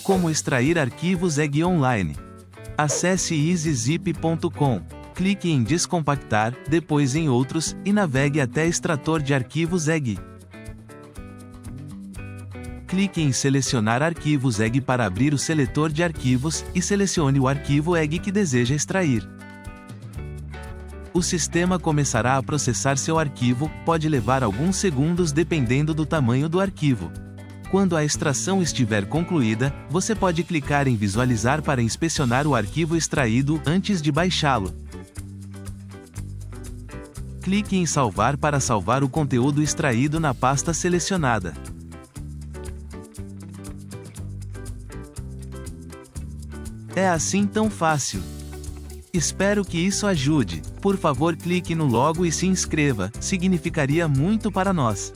Como extrair arquivos EG online? Acesse easyzip.com, clique em Descompactar, depois em Outros, e navegue até Extrator de arquivos EG. Clique em Selecionar arquivos EG para abrir o seletor de arquivos, e selecione o arquivo EG que deseja extrair. O sistema começará a processar seu arquivo, pode levar alguns segundos dependendo do tamanho do arquivo. Quando a extração estiver concluída, você pode clicar em Visualizar para inspecionar o arquivo extraído antes de baixá-lo. Clique em Salvar para salvar o conteúdo extraído na pasta selecionada. É assim tão fácil. Espero que isso ajude. Por favor, clique no logo e se inscreva, significaria muito para nós.